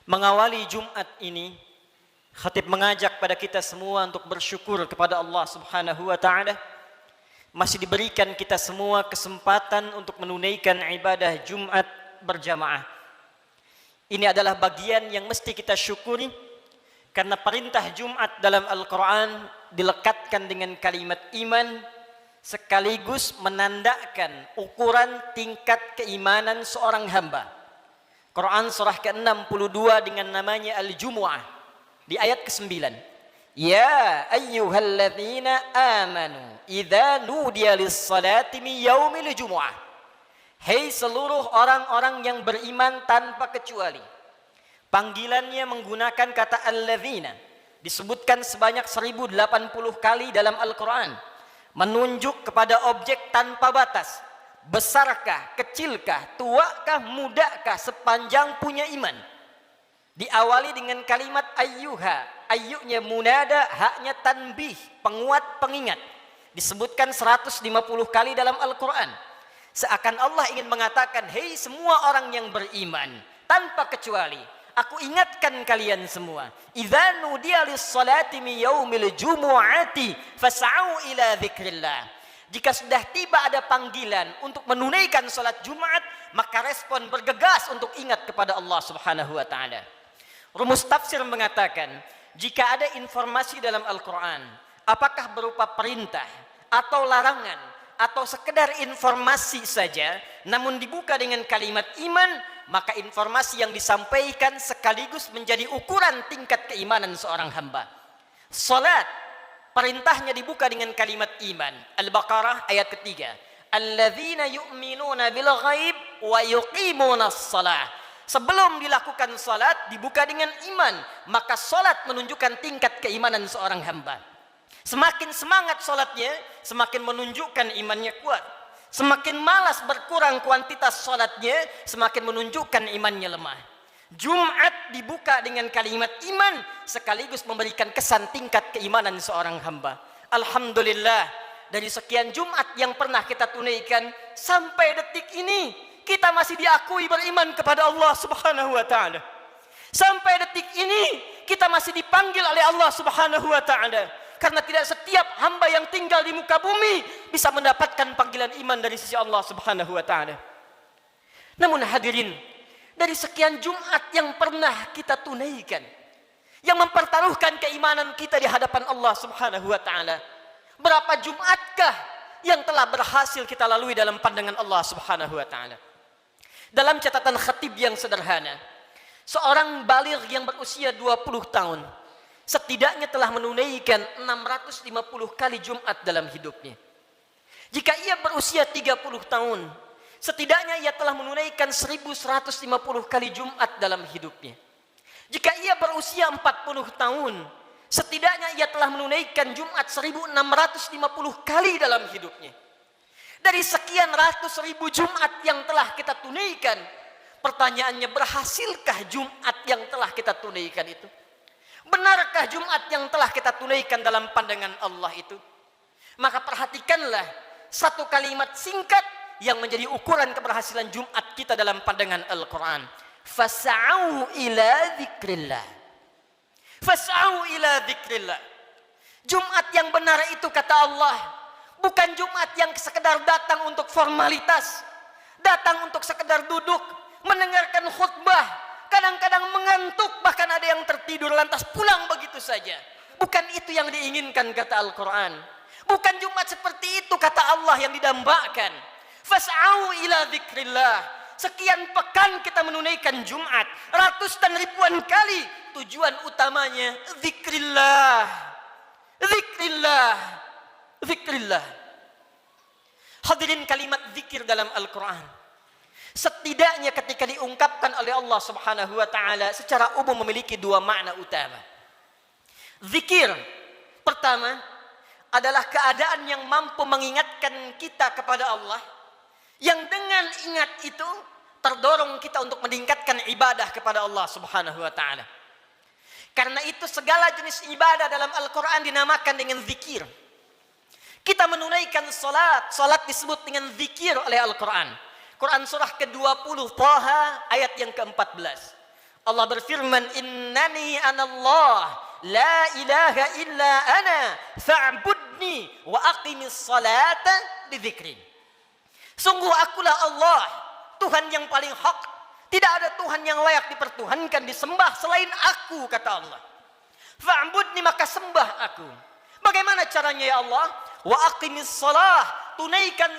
Mengawali Jumat ini, khatib mengajak pada kita semua untuk bersyukur kepada Allah Subhanahu wa taala. Masih diberikan kita semua kesempatan untuk menunaikan ibadah Jumat berjamaah. Ini adalah bagian yang mesti kita syukuri karena perintah Jumat dalam Al-Quran dilekatkan dengan kalimat iman sekaligus menandakan ukuran tingkat keimanan seorang hamba. Quran surah ke-62 dengan namanya Al-Jumu'ah di ayat ke-9. Ya ayyuhalladzina amanu idza nudiya lis-salati min yaumil jumu'ah. Hei seluruh orang-orang yang beriman tanpa kecuali. Panggilannya menggunakan kata alladzina, disebutkan sebanyak 1080 kali dalam Al-Quran, menunjuk kepada objek tanpa batas. Besarkah, kecilkah, tuakah, mudakah, sepanjang punya iman. Diawali dengan kalimat ayyuha, ayyunya munada, haknya tanbih, penguat, pengingat. Disebutkan 150 kali dalam Al-Quran. Seakan Allah ingin mengatakan, hei semua orang yang beriman, tanpa kecuali, aku ingatkan kalian semua. Idza nudiya lis-salati min yaumil jumu'ati fas'au ila dzikrillah. Jika sudah tiba ada panggilan untuk menunaikan salat Jumat, maka respon bergegas untuk ingat kepada Allah Subhanahu wa taala. Rumus tafsir mengatakan, jika ada informasi dalam Al-Quran, apakah berupa perintah atau larangan atau sekedar informasi saja, namun dibuka dengan kalimat iman, maka informasi yang disampaikan sekaligus menjadi ukuran tingkat keimanan seorang hamba. Salat, perintahnya dibuka dengan kalimat iman. Al-Baqarah ayat ketiga. Alladzina yu'minuna bil ghaib wa yuqimuna as-salah. Sebelum dilakukan salat dibuka dengan iman, maka salat menunjukkan tingkat keimanan seorang hamba. Semakin semangat salatnya, semakin menunjukkan imannya kuat. Semakin malas berkurang kuantitas salatnya, semakin menunjukkan imannya lemah. Jumat dibuka dengan kalimat iman sekaligus memberikan kesan tingkat keimanan seorang hamba. Alhamdulillah, dari sekian Jumat yang pernah kita tunaikan sampai detik ini kita masih diakui beriman kepada Allah Subhanahu wa taala. Sampai detik ini kita masih dipanggil oleh Allah Subhanahu wa taala. Karena tidak setiap hamba yang tinggal di muka bumi bisa mendapatkan panggilan iman dari sisi Allah Subhanahu wa taala. Namun hadirin, dari sekian Jumat yang pernah kita tunaikan, yang mempertaruhkan keimanan kita di hadapan Allah Subhanahu wa taala, berapa Jumatkah yang telah berhasil kita lalui dalam pandangan Allah Subhanahu wa taala? Dalam catatan khatib yang sederhana, seorang baligh yang berusia 20 tahun setidaknya telah menunaikan 650 kali Jumat dalam hidupnya. Jika ia berusia 30 tahun, setidaknya ia telah menunaikan 1150 kali Jumat dalam hidupnya. Jika ia berusia 40 tahun, setidaknya ia telah menunaikan Jumat 1650 kali dalam hidupnya. Dari sekian ratus ribu Jumat yang telah kita tunaikan, pertanyaannya, berhasilkah Jumat yang telah kita tunaikan itu? Benarkah Jumat yang telah kita tunaikan dalam pandangan Allah itu? Maka perhatikanlah satu kalimat singkat yang menjadi ukuran keberhasilan Jumat kita dalam pandangan Al-Quran. Fas'au ila dzikrillah. Fas'au ila dzikrillah. Jumat yang benar itu, kata Allah, bukan Jumat yang sekedar datang untuk formalitas, datang untuk sekedar duduk, mendengarkan khutbah, kadang-kadang mengantuk, bahkan ada yang tertidur lantas pulang begitu saja. Bukan itu yang diinginkan, kata Al-Quran. Bukan Jumat seperti itu, kata Allah, yang didambakan. Fas'au ila dzikrillah. Sekian pekan kita menunaikan Jumat, ratus dan ribuan kali. Tujuan utamanya dzikrillah. Dzikrillah. Dzikrillah. Hadirin, kalimat zikir dalam Al-Quran setidaknya ketika diungkapkan oleh Allah Subhanahu wa taala secara umum memiliki dua makna utama. Zikir pertama adalah keadaan yang mampu mengingatkan kita kepada Allah, yang dengan ingat itu terdorong kita untuk meningkatkan ibadah kepada Allah Subhanahu wa taala. Karena itu segala jenis ibadah dalam Al-Quran dinamakan dengan zikir. Kita menunaikan salat, salat disebut dengan zikir oleh Al-Quran. Quran surah ke-20 Thaha ayat yang ke-14. Allah berfirman, innani anallah la ilaha illa ana fa'budni wa aqimis salata li dzikri. Sungguh akulah Allah, Tuhan yang paling hak. Tidak ada Tuhan yang layak dipertuhankan, disembah selain aku, kata Allah. Fa'budni, maka sembah aku. Bagaimana caranya ya Allah? Wa aqimis salah, tunaikan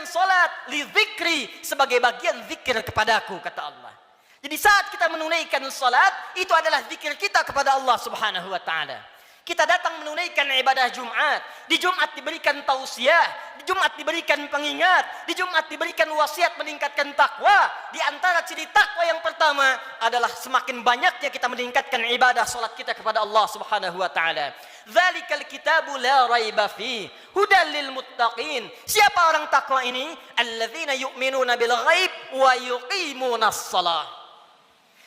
salat li dzikri, sebagai bagian zikir kepadaku, kata Allah. Jadi saat kita menunaikan salat, itu adalah zikir kita kepada Allah Subhanahu wa taala. Kita datang menunaikan ibadah Jumat. Di Jumat diberikan tausiah, di Jumat diberikan pengingat, di Jumat diberikan wasiat meningkatkan takwa. Di antara ciri takwa yang pertama adalah semakin banyaknya kita meningkatkan ibadah salat kita kepada Allah Subhanahu wa taala. Dzalikal kitabu la raiba fi hudal lil muttaqin. Siapa orang takwa ini? Alladzina yu'minuna bil ghaib wa yuqimunas shalah.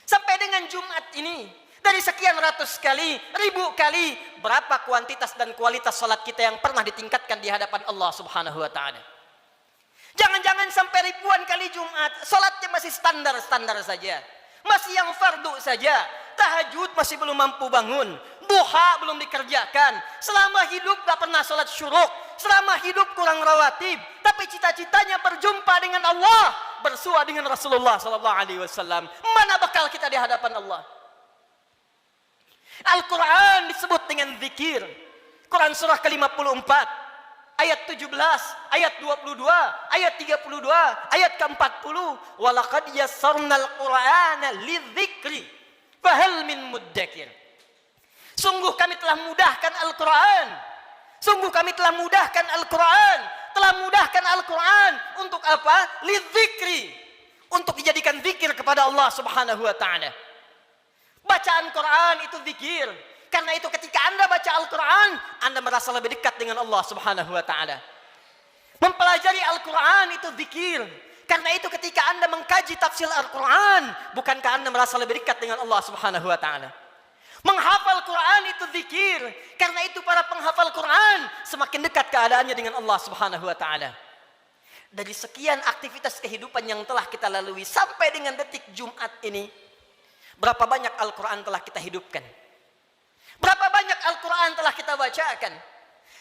Sampai dengan Jumat ini, dari sekian ratus kali, ribu kali, berapa kuantitas dan kualitas salat kita yang pernah ditingkatkan di hadapan Allah Subhanahu wa taala? Jangan-jangan sampai ribuan kali Jumat, salatnya masih standar-standar saja. Masih yang fardu saja. Tahajud masih belum mampu bangun. Duha belum dikerjakan. Selama hidup gak pernah salat syuruk. Selama hidup kurang rawatib. Tapi cita-citanya berjumpa dengan Allah, bersua dengan Rasulullah SAW. Mana bakal kita di hadapan Allah? Al-Quran disebut dengan zikir. Quran surah ke-54, ayat 17, ayat 22, ayat 32, ayat ke-40. Walaqad yassarnal Qur'ana lidzikri fahal min muddakir. Sungguh kami telah mudahkan Al-Quran. Sungguh kami telah mudahkan Al-Quran. Telah mudahkan Al-Quran untuk apa? Lidzikri. Untuk dijadikan zikir kepada Allah Subhanahu wa ta'ala. Bacaan Quran itu zikir. Karena itu ketika Anda baca Al-Quran, Anda merasa lebih dekat dengan Allah Subhanahu wa ta'ala. Mempelajari Al-Quran itu zikir. Karena itu ketika Anda mengkaji tafsir Al-Quran, bukankah Anda merasa lebih dekat dengan Allah Subhanahu wa ta'ala? Menghafal Quran itu zikir. Karena itu para penghafal Quran semakin dekat keadaannya dengan Allah Subhanahu wa ta'ala. Dari sekian aktivitas kehidupan yang telah kita lalui sampai dengan detik Jumat ini, berapa banyak Al-Quran telah kita hidupkan? Berapa banyak Al-Quran telah kita bacakan?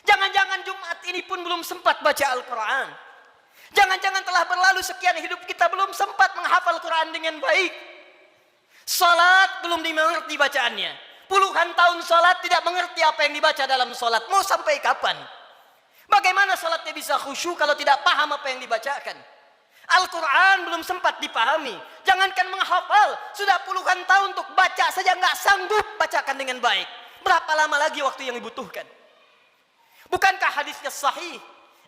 Jangan-jangan Jumat ini pun belum sempat baca Al-Quran. Jangan-jangan telah berlalu sekian hidup kita belum sempat menghafal Quran dengan baik. Salat belum dimengerti bacaannya. Puluhan tahun salat tidak mengerti apa yang dibaca dalam salat. Mau sampai kapan? Bagaimana salatnya bisa khusyuk kalau tidak paham apa yang dibacakan? Al-Quran belum sempat dipahami. Jangankan menghafal, sudah puluhan tahun untuk baca saja nggak sanggup bacakan dengan baik. Berapa lama lagi waktu yang dibutuhkan? Bukankah hadisnya sahih?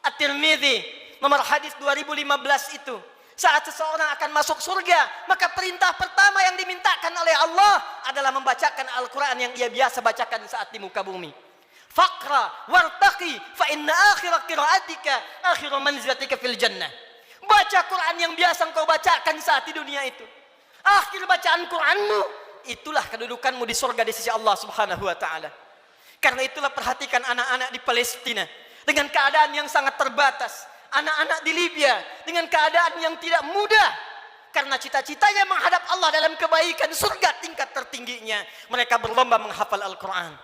At-Tirmidzi, nomor hadis 2015 itu. Saat seseorang akan masuk surga, maka perintah pertama yang dimintakan oleh Allah adalah membacakan Al-Quran yang ia biasa bacakan saat di muka bumi. Faqra wartaqi fa inna akhira qiraatika akhiru manzilatika fil jannah. Baca Quran yang biasa engkau bacakan saat di dunia itu. Akhir bacaan Quranmu, itulah kedudukanmu di surga di sisi Allah Subhanahu wa ta'ala. Karena itulah perhatikan anak-anak di Palestina dengan keadaan yang sangat terbatas. Anak-anak di Libya dengan keadaan yang tidak mudah. Karena cita-citanya menghadap Allah dalam kebaikan, surga tingkat tertingginya. Mereka berlomba menghafal Al-Quran.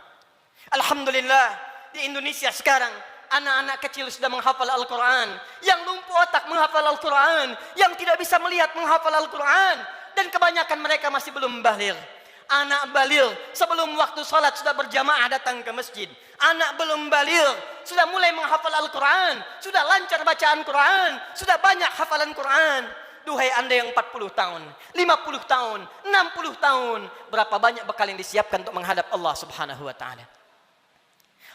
Alhamdulillah, di Indonesia sekarang anak-anak kecil sudah menghafal Al-Quran. Yang lumpuh otak menghafal Al-Quran. Yang tidak bisa melihat menghafal Al-Quran. Dan kebanyakan mereka masih belum baligh. Anak baligh sebelum waktu salat sudah berjamaah datang ke masjid. Anak belum baligh sudah mulai menghafal Al-Quran. Sudah lancar bacaan Quran. Sudah banyak hafalan Quran. Duhai Anda yang 40 tahun, 50 tahun, 60 tahun. Berapa banyak bekal yang disiapkan untuk menghadap Allah Subhanahu wa ta'ala.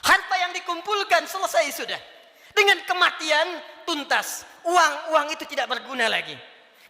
Harta yang dikumpulkan selesai sudah. Dengan kematian tuntas. Uang itu tidak berguna lagi.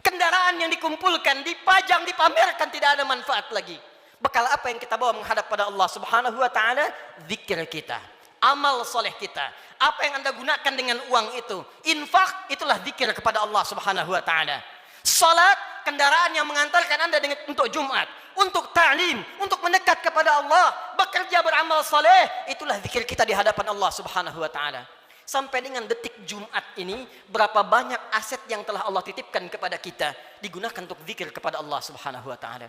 Kendaraan yang dikumpulkan, dipajang, dipamerkan, tidak ada manfaat lagi. Bekal apa yang kita bawa menghadap pada Allah Subhanahu wa ta'ala? Zikir kita, amal soleh kita. Apa yang Anda gunakan dengan uang itu? Infak, itulah zikir kepada Allah Subhanahu wa ta'ala. Salat, kendaraan yang mengantarkan Anda untuk Jumat, untuk ta'lim, untuk mendekat kepada Allah, bekerja beramal soleh, itulah zikir kita di hadapan Allah Subhanahu wa ta'ala. Sampai dengan detik Jumat ini, berapa banyak aset yang telah Allah titipkan kepada kita digunakan untuk zikir kepada Allah Subhanahu wa taala.